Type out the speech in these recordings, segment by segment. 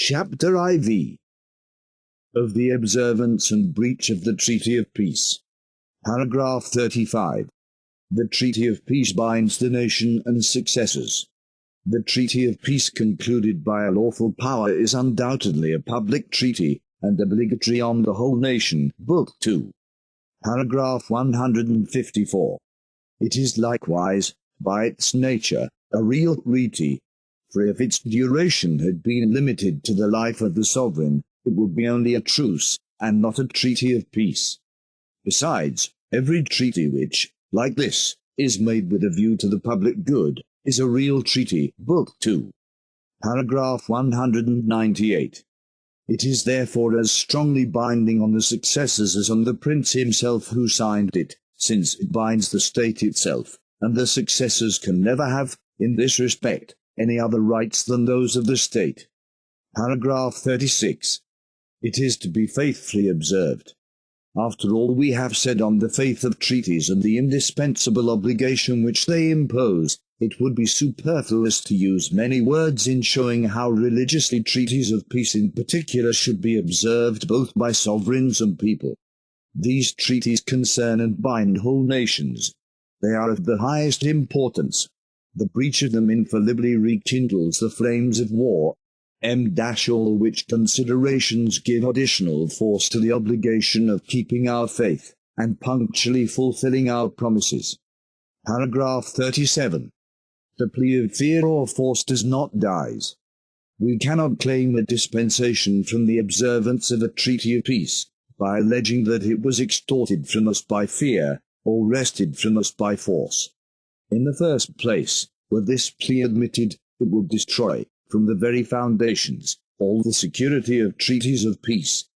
Chapter IV of the observance and breach of the Treaty of Peace. Paragraph 35. The Treaty of Peace binds the nation and successors. The Treaty of Peace concluded by a lawful power is undoubtedly a public treaty, and obligatory on the whole nation. Book 2. Paragraph 154. It is likewise, by its nature, a real treaty, for if its duration had been limited to the life of the sovereign, it would be only a truce, and not a treaty of peace. Besides, every treaty which, like this, is made with a view to the public good, is a real treaty. Book 2. Paragraph 198. It is therefore as strongly binding on the successors as on the prince himself who signed it, since it binds the state itself, and the successors can never have, in this respect, any other rights than those of the state. Paragraph 36. It is to be faithfully observed. After all we have said on the faith of treaties and the indispensable obligation which they impose, it would be superfluous to use many words in showing how religiously treaties of peace in particular should be observed both by sovereigns and people. These treaties concern and bind whole nations. They are of the highest importance. The breach of them infallibly rekindles the flames of war. All which considerations give additional force to the obligation of keeping our faith, and punctually fulfilling our promises. Paragraph 37. The plea of fear or force does not dies. We cannot claim a dispensation from the observance of a treaty of peace, by alleging that it was extorted from us by fear, or wrested from us by force. In the first place, were this plea admitted, it would destroy, from the very foundations, all the security of treaties of peace,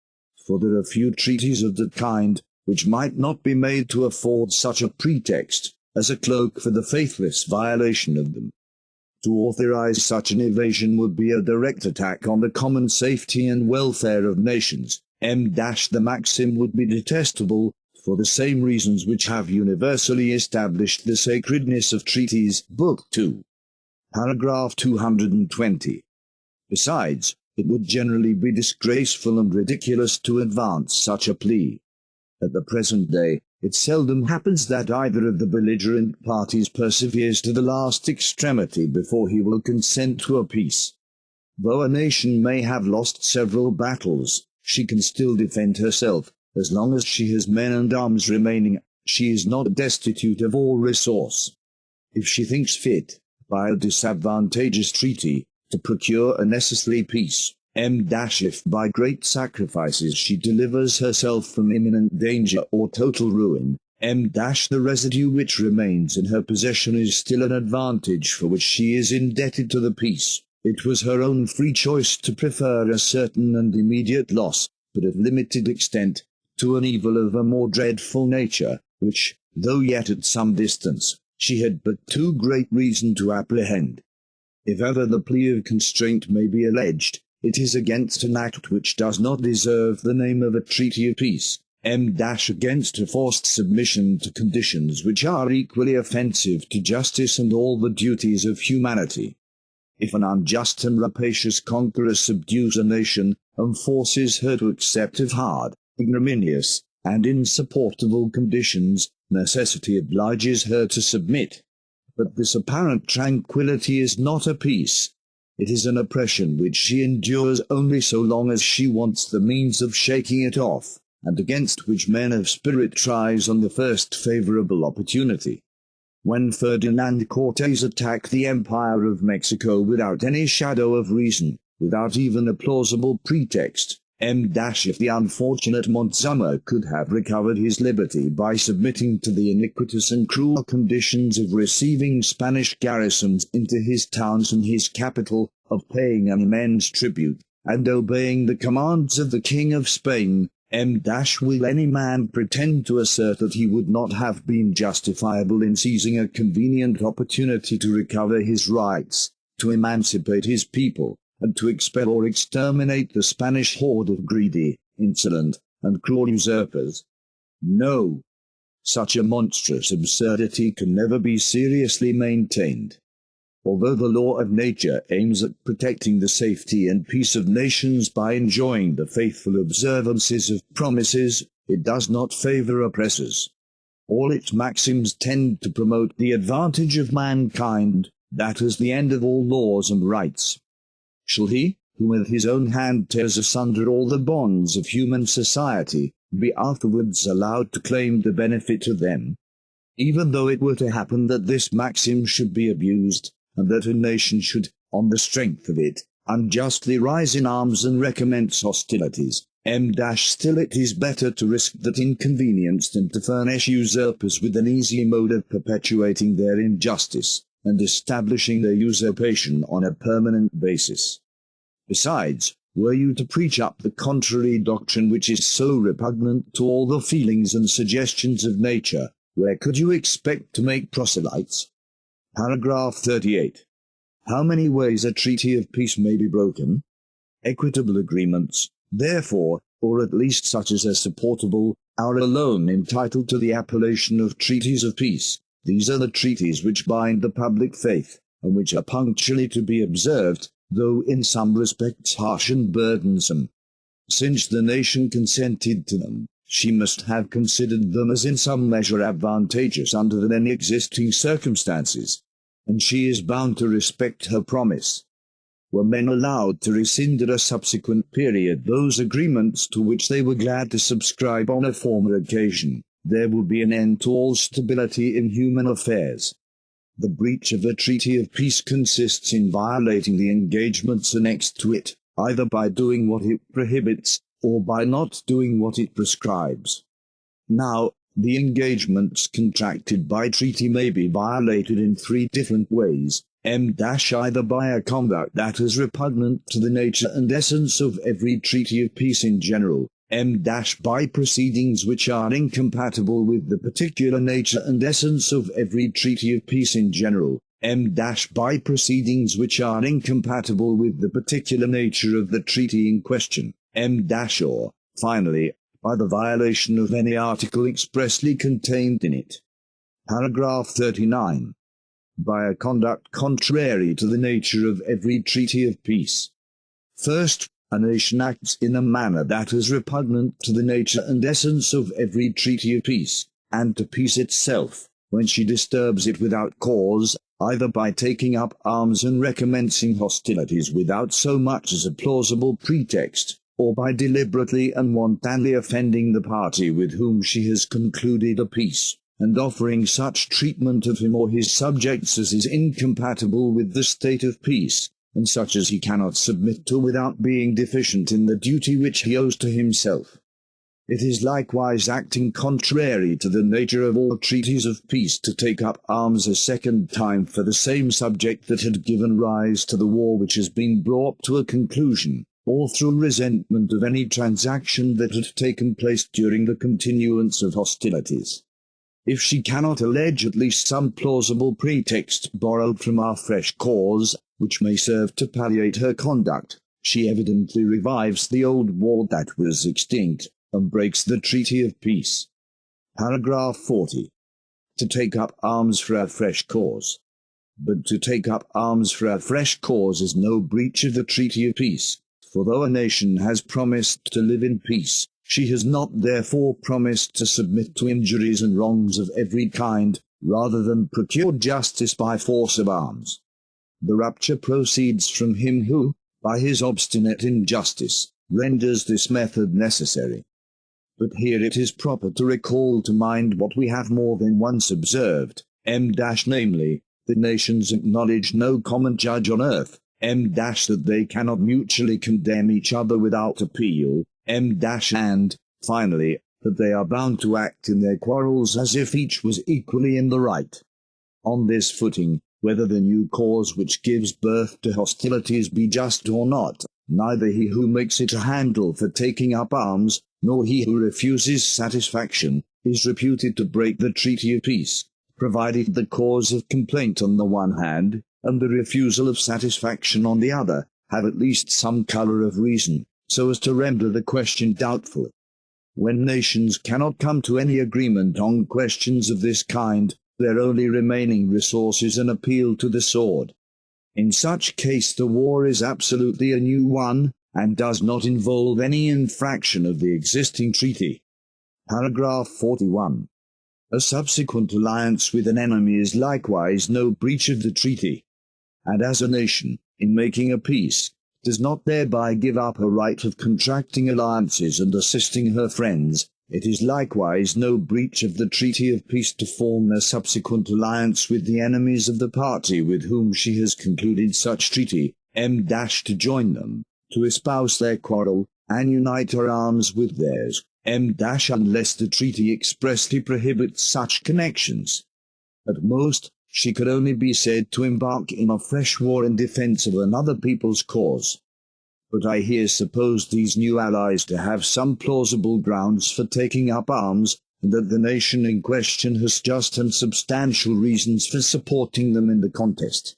for there are few treaties of that kind which might not be made to afford such a pretext as a cloak for the faithless violation of them. To authorize such an evasion would be a direct attack on the common safety and welfare of nations. The maxim would be detestable, for the same reasons which have universally established the sacredness of treaties. Book 2. Paragraph 220. Besides, it would generally be disgraceful and ridiculous to advance such a plea. At the present day, it seldom happens that either of the belligerent parties perseveres to the last extremity before he will consent to a peace. Though a nation may have lost several battles, she can still defend herself. As long as she has men and arms remaining, she is not destitute of all resource. If she thinks fit, by a disadvantageous treaty, to procure a necessary peace, if by great sacrifices she delivers herself from imminent danger or total ruin, the residue which remains in her possession is still an advantage for which she is indebted to the peace. It was her own free choice to prefer a certain and immediate loss, but of limited extent, to an evil of a more dreadful nature, which, though yet at some distance, she had but too great reason to apprehend. If ever the plea of constraint may be alleged, it is against an act which does not deserve the name of a treaty of peace, against a forced submission to conditions which are equally offensive to justice and all the duties of humanity. If an unjust and rapacious conqueror subdues a nation, and forces her to accept of hard, ignominious, and insupportable conditions, necessity obliges her to submit. But this apparent tranquillity is not a peace. It is an oppression which she endures only so long as she wants the means of shaking it off, and against which men of spirit tries on the first favourable opportunity. When Ferdinand Cortés attacked the Empire of Mexico without any shadow of reason, without even a plausible pretext, if the unfortunate Montezuma could have recovered his liberty by submitting to the iniquitous and cruel conditions of receiving Spanish garrisons into his towns and his capital, of paying an immense tribute, and obeying the commands of the King of Spain, will any man pretend to assert that he would not have been justifiable in seizing a convenient opportunity to recover his rights, to emancipate his people, and to expel or exterminate the Spanish horde of greedy, insolent, and cruel usurpers? No. Such a monstrous absurdity can never be seriously maintained. Although the law of nature aims at protecting the safety and peace of nations by enjoining the faithful observances of promises, it does not favor oppressors. All its maxims tend to promote the advantage of mankind, that is the end of all laws and rights. Shall he, who with his own hand tears asunder all the bonds of human society, be afterwards allowed to claim the benefit of them? Even though it were to happen that this maxim should be abused, and that a nation should, on the strength of it, unjustly rise in arms and recommence hostilities, still it is better to risk that inconvenience than to furnish usurpers with an easy mode of perpetuating their injustice, and establishing their usurpation on a permanent basis. Besides, were you to preach up the contrary doctrine which is so repugnant to all the feelings and suggestions of nature, where could you expect to make proselytes? Paragraph 38. How many ways a treaty of peace may be broken? Equitable agreements, therefore, or at least such as are supportable, are alone entitled to the appellation of treaties of peace. These are the treaties which bind the public faith, and which are punctually to be observed, though in some respects harsh and burdensome. Since the nation consented to them, she must have considered them as in some measure advantageous under the then existing circumstances, and she is bound to respect her promise. Were men allowed to rescind at a subsequent period those agreements to which they were glad to subscribe on a former occasion, there would be an end to all stability in human affairs. The breach of a treaty of peace consists in violating the engagements annexed to it, either by doing what it prohibits, or by not doing what it prescribes. Now, the engagements contracted by treaty may be violated in three different ways, either by a conduct that is repugnant to the nature and essence of every treaty of peace in general, by proceedings which are incompatible with the particular nature and essence of every treaty of peace in general, by proceedings which are incompatible with the particular nature of the treaty in question, or, finally, by the violation of any article expressly contained in it. Paragraph 39. By a conduct contrary to the nature of every treaty of peace. First, a nation acts in a manner that is repugnant to the nature and essence of every treaty of peace, and to peace itself, when she disturbs it without cause, either by taking up arms and recommencing hostilities without so much as a plausible pretext, or by deliberately and wantonly offending the party with whom she has concluded a peace, and offering such treatment of him or his subjects as is incompatible with the state of peace, and such as he cannot submit to without being deficient in the duty which he owes to himself. It is likewise acting contrary to the nature of all treaties of peace to take up arms a second time for the same subject that had given rise to the war which has been brought to a conclusion, or through resentment of any transaction that had taken place during the continuance of hostilities. If she cannot allege at least some plausible pretext borrowed from our fresh cause, which may serve to palliate her conduct, she evidently revives the old war that was extinct, and breaks the treaty of peace. Paragraph 40. To take up arms for a fresh cause. But to take up arms for a fresh cause is no breach of the treaty of peace, for though a nation has promised to live in peace, she has not therefore promised to submit to injuries and wrongs of every kind, rather than procure justice by force of arms. The rupture proceeds from him who, by his obstinate injustice, renders this method necessary. But here it is proper to recall to mind what we have more than once observed, namely, that nations acknowledge no common judge on earth, that they cannot mutually condemn each other without appeal, and, finally, that they are bound to act in their quarrels as if each was equally in the right. On this footing, whether the new cause which gives birth to hostilities be just or not, neither he who makes it a handle for taking up arms, nor he who refuses satisfaction, is reputed to break the treaty of peace, provided the cause of complaint on the one hand, and the refusal of satisfaction on the other, have at least some colour of reason, so as to render the question doubtful. When nations cannot come to any agreement on questions of this kind, their only remaining resource is an appeal to the sword. In such case the war is absolutely a new one, and does not involve any infraction of the existing treaty. Paragraph 41. A subsequent alliance with an enemy is likewise no breach of the treaty. And as a nation, in making a peace, does not thereby give up her right of contracting alliances and assisting her friends, it is likewise no breach of the treaty of peace to form a subsequent alliance with the enemies of the party with whom she has concluded such treaty, to join them, to espouse their quarrel, and unite her arms with theirs, unless the treaty expressly prohibits such connections. At most, she could only be said to embark in a fresh war in defense of another people's cause. But I here suppose these new allies to have some plausible grounds for taking up arms, and that the nation in question has just and substantial reasons for supporting them in the contest.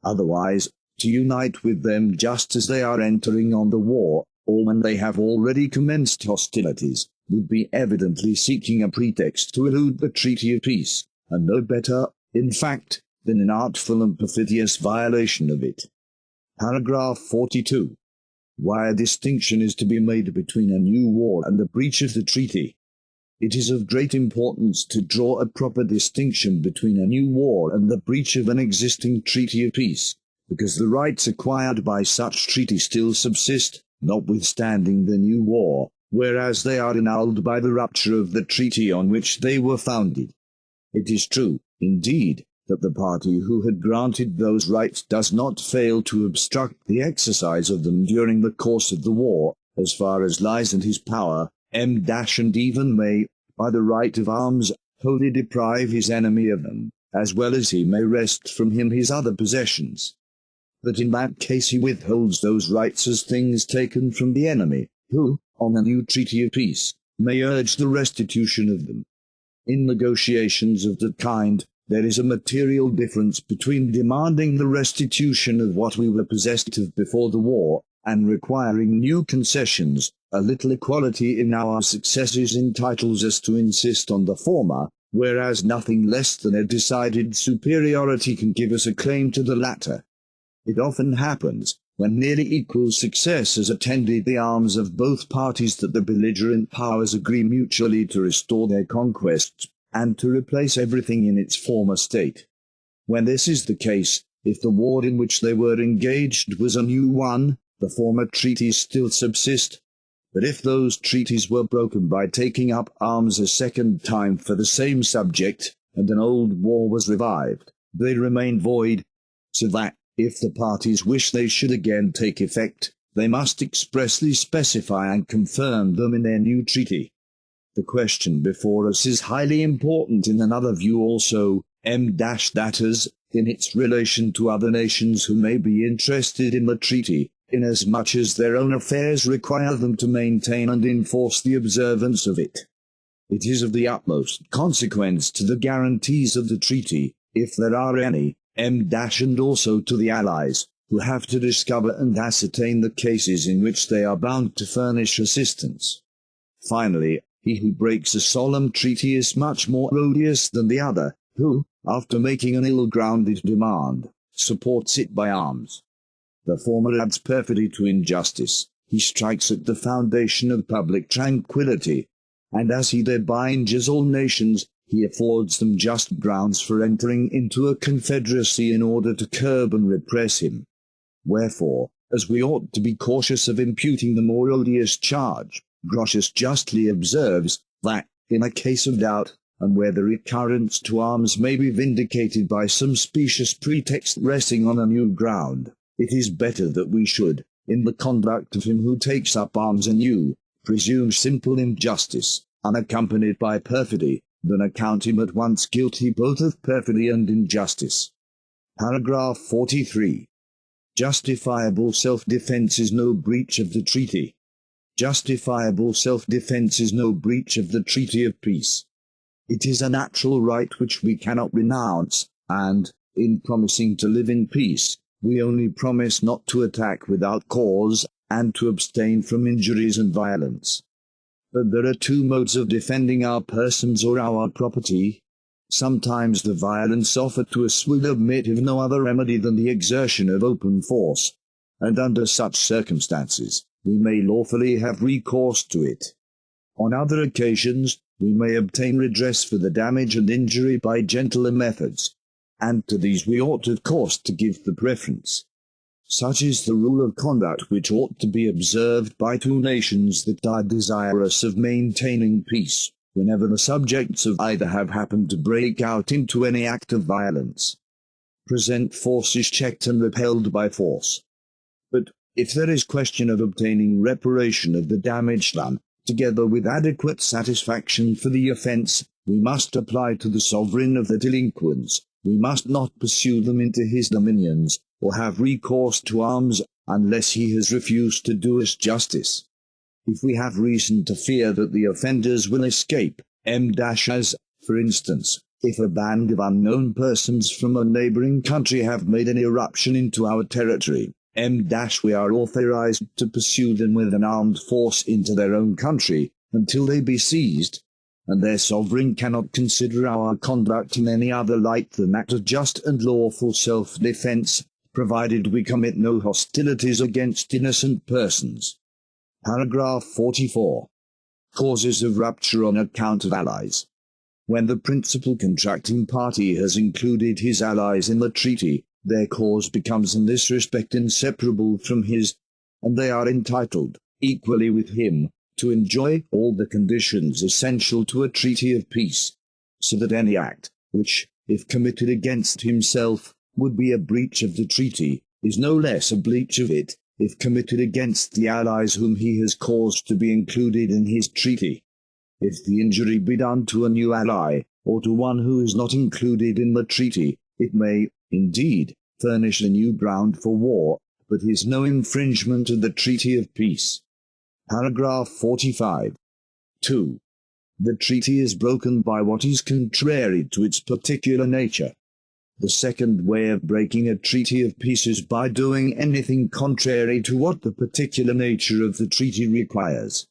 Otherwise, to unite with them just as they are entering on the war, or when they have already commenced hostilities, would be evidently seeking a pretext to elude the treaty of peace, and no better, in fact, than an artful and perfidious violation of it. Paragraph 42. Why a distinction is to be made between a new war and the breach of the treaty. It is of great importance to draw a proper distinction between a new war and the breach of an existing treaty of peace, because the rights acquired by such treaty still subsist, notwithstanding the new war, whereas they are annulled by the rupture of the treaty on which they were founded. It is true, indeed, that the party who had granted those rights does not fail to obstruct the exercise of them during the course of the war, as far as lies in his power, and even may, by the right of arms, wholly deprive his enemy of them, as well as he may wrest from him his other possessions. But in that case he withholds those rights as things taken from the enemy, who, on a new treaty of peace, may urge the restitution of them. In negotiations of that kind, there is a material difference between demanding the restitution of what we were possessed of before the war, and requiring new concessions. A little equality in our successors entitles us to insist on the former, whereas nothing less than a decided superiority can give us a claim to the latter. It often happens, when nearly equal success has attended the arms of both parties, that the belligerent powers agree mutually to restore their conquests, and to replace everything in its former state. When this is the case, if the war in which they were engaged was a new one, the former treaties still subsist. But if those treaties were broken by taking up arms a second time for the same subject, and an old war was revived, they remain void, so that, if the parties wish they should again take effect, they must expressly specify and confirm them in their new treaty. The question before us is highly important in another view also, that is, in its relation to other nations who may be interested in the treaty, inasmuch as their own affairs require them to maintain and enforce the observance of it. It is of the utmost consequence to the guarantees of the treaty, if there are any, and also to the allies, who have to discover and ascertain the cases in which they are bound to furnish assistance. Finally, he who breaks a solemn treaty is much more odious than the other, who, after making an ill-grounded demand, supports it by arms. The former adds perfidy to injustice, he strikes at the foundation of public tranquillity, and as he thereby injures all nations, he affords them just grounds for entering into a confederacy in order to curb and repress him. Wherefore, as we ought to be cautious of imputing the more odious charge, Grotius justly observes, that, in a case of doubt, and where the recurrence to arms may be vindicated by some specious pretext resting on a new ground, it is better that we should, in the conduct of him who takes up arms anew, presume simple injustice, unaccompanied by perfidy, than account him at once guilty both of perfidy and injustice. Paragraph 43. Justifiable self-defense is no breach of the treaty. Justifiable self-defense is no breach of the treaty of peace. It is a natural right which we cannot renounce, and, in promising to live in peace, we only promise not to attack without cause, and to abstain from injuries and violence. But there are two modes of defending our persons or our property. Sometimes the violence offered to us will admit of no other remedy than the exertion of open force, and under such circumstances, we may lawfully have recourse to it. On other occasions, we may obtain redress for the damage and injury by gentler methods, and to these we ought of course to give the preference. Such is the rule of conduct which ought to be observed by two nations that are desirous of maintaining peace, whenever the subjects of either have happened to break out into any act of violence. Present force is checked and repelled by force. But, if there is question of obtaining reparation of the damage done, together with adequate satisfaction for the offence, we must apply to the sovereign of the delinquents. We must not pursue them into his dominions, or have recourse to arms, unless he has refused to do us justice. If we have reason to fear that the offenders will escape, as, for instance, if a band of unknown persons from a neighboring country have made an irruption into our territory, we are authorized to pursue them with an armed force into their own country, until they be seized, and their sovereign cannot consider our conduct in any other light than that of just and lawful self-defense, provided we commit no hostilities against innocent persons. Paragraph 44. Causes of rupture on account of allies. When the principal contracting party has included his allies in the treaty, their cause becomes in this respect inseparable from his, and they are entitled, equally with him, to enjoy all the conditions essential to a treaty of peace, so that any act, which, if committed against himself, would be a breach of the treaty, is no less a breach of it, if committed against the allies whom he has caused to be included in his treaty. If the injury be done to a new ally, or to one who is not included in the treaty, it may, indeed, furnish a new ground for war, but is no infringement of the treaty of peace. Paragraph 45. 2. The treaty is broken by what is contrary to its particular nature. The second way of breaking a treaty of peace is by doing anything contrary to what the particular nature of the treaty requires.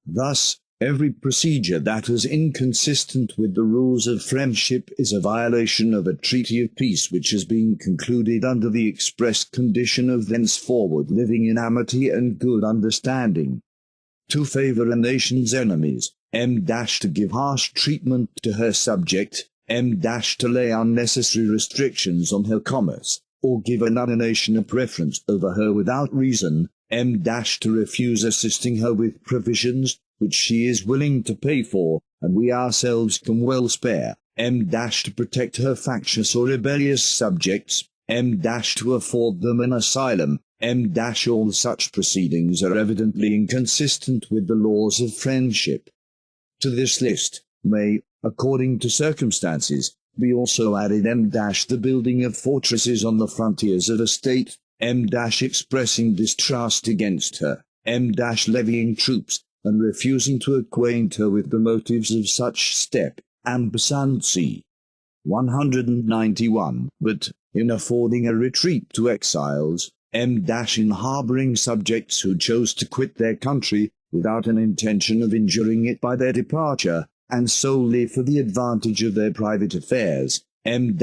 Thus, every procedure that is inconsistent with the rules of friendship is a violation of a treaty of peace which has been concluded under the express condition of thenceforward living in amity and good understanding. To favor a nation's enemies, to give harsh treatment to her subject, to lay unnecessary restrictions on her commerce, or give another nation a preference over her without reason, to refuse assisting her with provisions which she is willing to pay for, and we ourselves can well spare, to protect her factious or rebellious subjects, to afford them an asylum, all such proceedings are evidently inconsistent with the laws of friendship. To this list may, according to circumstances, be also added the building of fortresses on the frontiers of a state, expressing distrust against her, levying troops, and refusing to acquaint her with the motives of such step, c. 191, but, in affording a retreat to exiles, in harbouring subjects who chose to quit their country, without an intention of injuring it by their departure, and solely for the advantage of their private affairs, in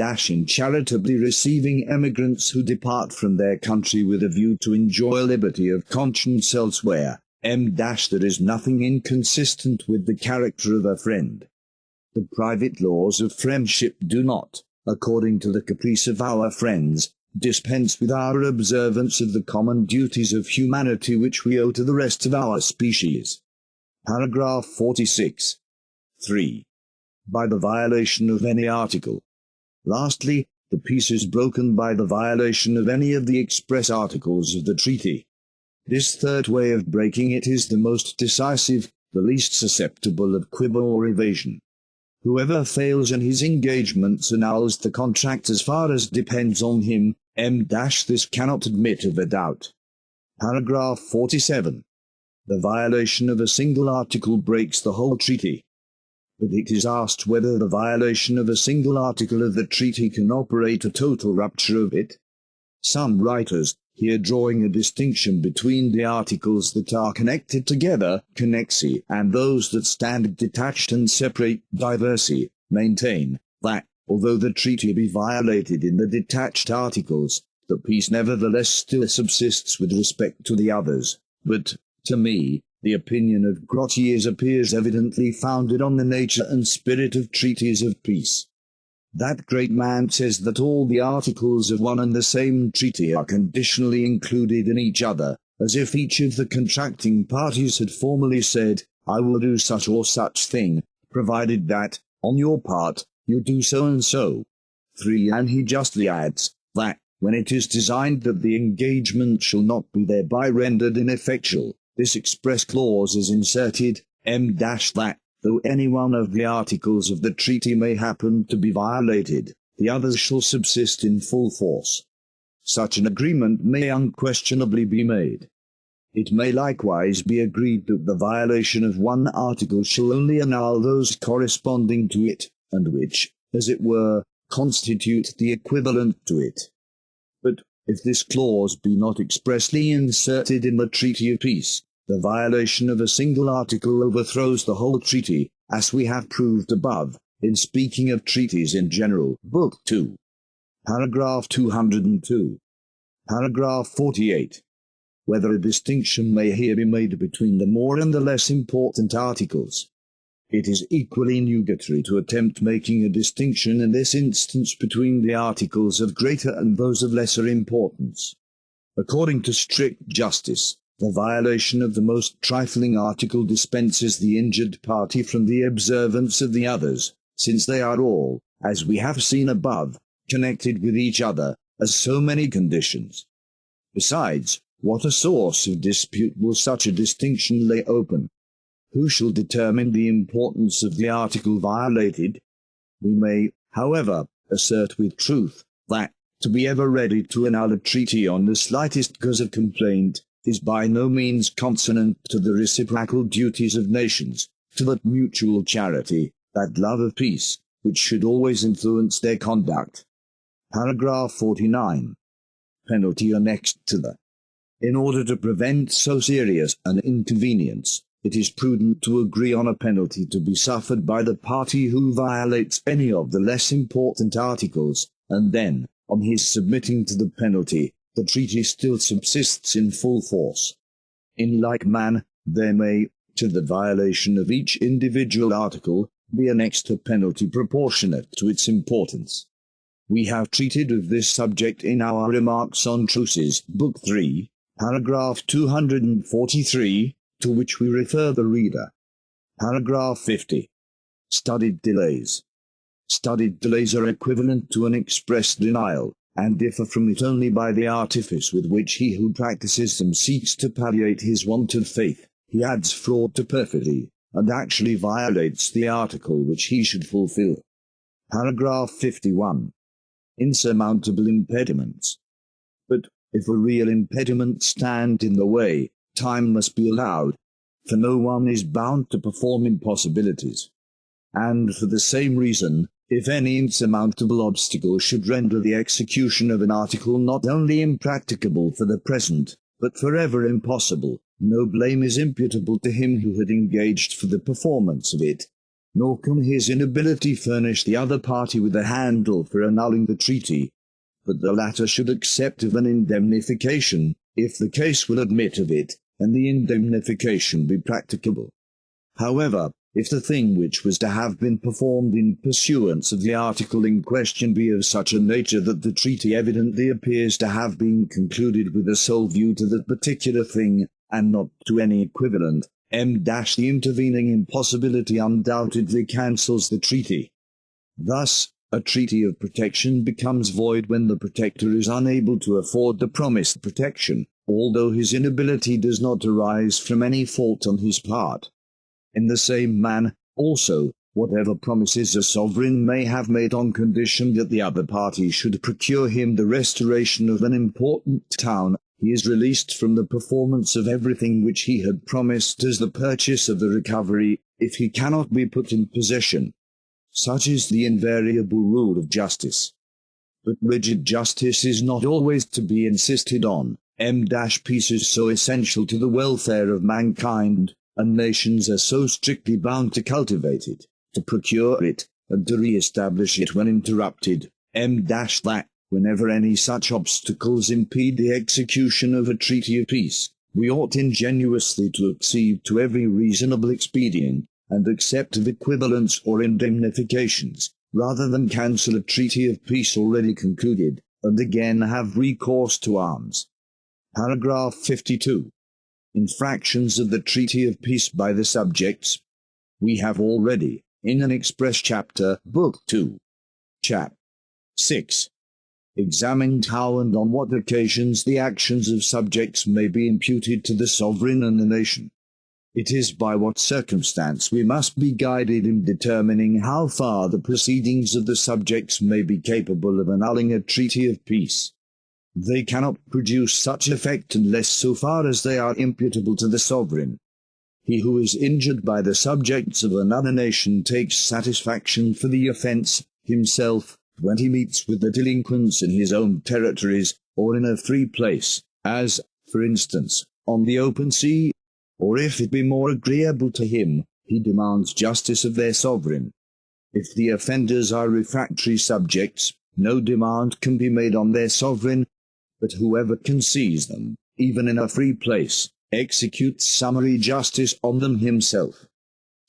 charitably receiving emigrants who depart from their country with a view to enjoy liberty of conscience elsewhere, there is nothing inconsistent with the character of a friend. The private laws of friendship do not, according to the caprice of our friends, dispense with our observance of the common duties of humanity which we owe to the rest of our species. Paragraph 46. 3. By the violation of any article. Lastly, the peace is broken by the violation of any of the express articles of the treaty. This third way of breaking it is the most decisive, the least susceptible of quibble or evasion. Whoever fails in his engagements annuls the contract as far as depends on him, this cannot admit of a doubt. Paragraph 47. The violation of a single article breaks the whole treaty. But it is asked whether the violation of a single article of the treaty can operate a total rupture of it. Some writers, here drawing a distinction between the articles that are connected together, connexi, and those that stand detached and separate, diversi, maintain, that, although the treaty be violated in the detached articles, the peace nevertheless still subsists with respect to the others. But, to me, the opinion of Grotius appears evidently founded on the nature and spirit of treaties of peace. That great man says that all the articles of one and the same treaty are conditionally included in each other, as if each of the contracting parties had formally said, "I will do such or such thing, provided that, on your part, you do so and so." 3. And he justly adds, that, when it is designed that the engagement shall not be thereby rendered ineffectual, this express clause is inserted, that, though any one of the articles of the treaty may happen to be violated, the others shall subsist in full force. Such an agreement may unquestionably be made. It may likewise be agreed that the violation of one article shall only annul those corresponding to it, and which, as it were, constitute the equivalent to it. But, if this clause be not expressly inserted in the treaty of peace, the violation of a single article overthrows the whole treaty, as we have proved above, in speaking of treaties in general. Book 2. Paragraph 202. Paragraph 48. Whether a distinction may here be made between the more and the less important articles. It is equally nugatory to attempt making a distinction in this instance between the articles of greater and those of lesser importance. According to strict justice, the violation of the most trifling article dispenses the injured party from the observance of the others, since they are all, as we have seen above, connected with each other, as so many conditions. Besides, what a source of dispute will such a distinction lay open? Who shall determine the importance of the article violated? We may, however, assert with truth, that, to be ever ready to annul a treaty on the slightest cause of complaint, is by no means consonant to the reciprocal duties of nations, to that mutual charity, that love of peace, which should always influence their conduct. Paragraph 49. Penalty annexed to the. In order to prevent so serious an inconvenience, it is prudent to agree on a penalty to be suffered by the party who violates any of the less important articles, and then, on his submitting to the penalty, the treaty still subsists in full force. In like manner, there may, to the violation of each individual article, be annexed a penalty proportionate to its importance. We have treated of this subject in our Remarks on Truces, Book 3, paragraph 243, to which we refer the reader. Paragraph 50. Studied delays. Studied delays are equivalent to an express denial, and differ from it only by the artifice with which he who practices them seeks to palliate his want of faith. He adds fraud to perfidy, and actually violates the article which he should fulfill. Paragraph 51. Insurmountable impediments. But, if a real impediment stand in the way, time must be allowed, for no one is bound to perform impossibilities. And for the same reason, if any insurmountable obstacle should render the execution of an article not only impracticable for the present, but forever impossible, no blame is imputable to him who had engaged for the performance of it, nor can his inability furnish the other party with a handle for annulling the treaty, but the latter should accept of an indemnification, if the case will admit of it, and the indemnification be practicable. However, if the thing which was to have been performed in pursuance of the article in question be of such a nature that the treaty evidently appears to have been concluded with a sole view to that particular thing, and not to any equivalent, the intervening impossibility undoubtedly cancels the treaty. Thus, a treaty of protection becomes void when the protector is unable to afford the promised protection, although his inability does not arise from any fault on his part. In the same manner, also, whatever promises a sovereign may have made on condition that the other party should procure him the restoration of an important town, he is released from the performance of everything which he had promised as the purchase of the recovery, if he cannot be put in possession. Such is the invariable rule of justice. But rigid justice is not always to be insisted on. Peace is so essential to the welfare of mankind, and nations are so strictly bound to cultivate it, to procure it, and to re-establish it when interrupted, that whenever any such obstacles impede the execution of a treaty of peace, we ought ingenuously to accede to every reasonable expedient, and accept of equivalents or indemnifications, rather than cancel a treaty of peace already concluded, and again have recourse to arms. Paragraph 52. Infractions of the treaty of peace by the subjects. We have already, in an express chapter, Book 2, Chap. 6, examined how and on what occasions the actions of subjects may be imputed to the sovereign and the nation. It is by what circumstance we must be guided in determining how far the proceedings of the subjects may be capable of annulling a treaty of peace. They cannot produce such effect unless so far as they are imputable to the sovereign. He who is injured by the subjects of another nation takes satisfaction for the offence himself, when he meets with the delinquents in his own territories, or in a free place, as, for instance, on the open sea, or if it be more agreeable to him, he demands justice of their sovereign. If the offenders are refractory subjects, no demand can be made on their sovereign, but whoever can seize them, even in a free place, executes summary justice on them himself.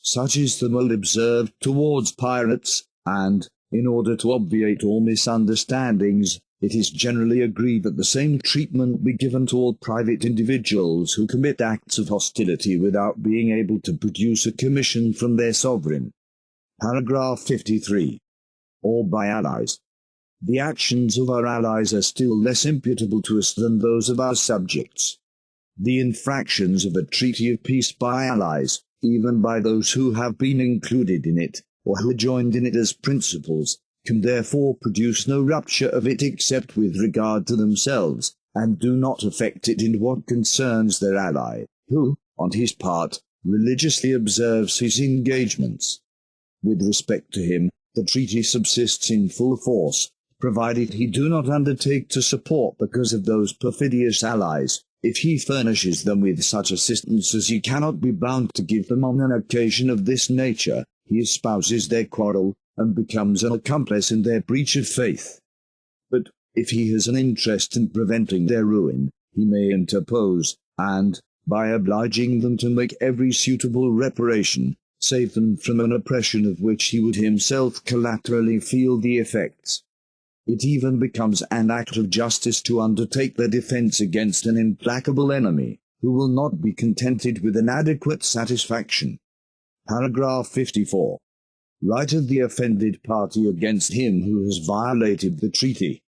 Such is the mode observed towards pirates, and, in order to obviate all misunderstandings, it is generally agreed that the same treatment be given to all private individuals who commit acts of hostility without being able to produce a commission from their sovereign. Paragraph 53. Or by allies. The actions of our allies are still less imputable to us than those of our subjects. The infractions of a treaty of peace by allies, even by those who have been included in it, or who joined in it as principals, can therefore produce no rupture of it except with regard to themselves, and do not affect it in what concerns their ally, who, on his part, religiously observes his engagements. With respect to him, the treaty subsists in full force, provided he do not undertake to support the cause of those perfidious allies. If he furnishes them with such assistance as he cannot be bound to give them on an occasion of this nature, he espouses their quarrel, and becomes an accomplice in their breach of faith. But, if he has an interest in preventing their ruin, he may interpose, and, by obliging them to make every suitable reparation, save them from an oppression of which he would himself collaterally feel the effects. It even becomes an act of justice to undertake their defense against an implacable enemy, who will not be contented with an adequate satisfaction. Paragraph 54. Right of the offended party against him who has violated the treaty.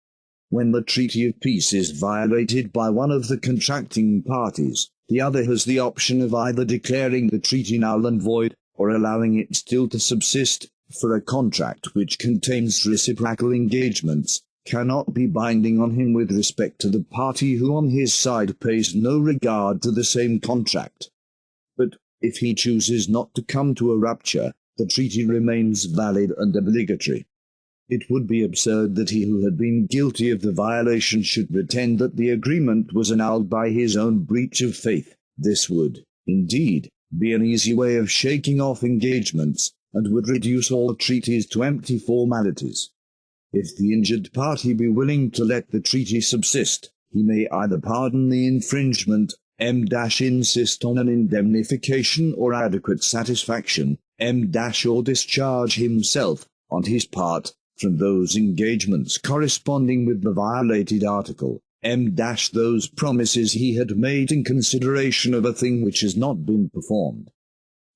When the treaty of peace is violated by one of the contracting parties, the other has the option of either declaring the treaty null and void, or allowing it still to subsist, for a contract which contains reciprocal engagements cannot be binding on him with respect to the party who on his side pays no regard to the same contract. But, if he chooses not to come to a rupture, the treaty remains valid and obligatory. It would be absurd that he who had been guilty of the violation should pretend that the agreement was annulled by his own breach of faith. This would, indeed, be an easy way of shaking off engagements, and would reduce all treaties to empty formalities. If the injured party be willing to let the treaty subsist, he may either pardon the infringement, insist on an indemnification or adequate satisfaction, or discharge himself, on his part, from those engagements corresponding with the violated article, those promises he had made in consideration of a thing which has not been performed.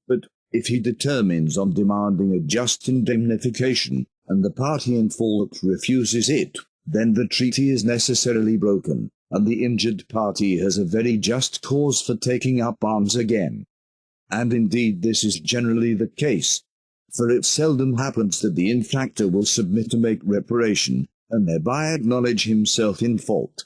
But, if he determines on demanding a just indemnification, and the party in fault refuses it, then the treaty is necessarily broken, and the injured party has a very just cause for taking up arms again. And indeed this is generally the case, for it seldom happens that the infractor will submit to make reparation, and thereby acknowledge himself in fault.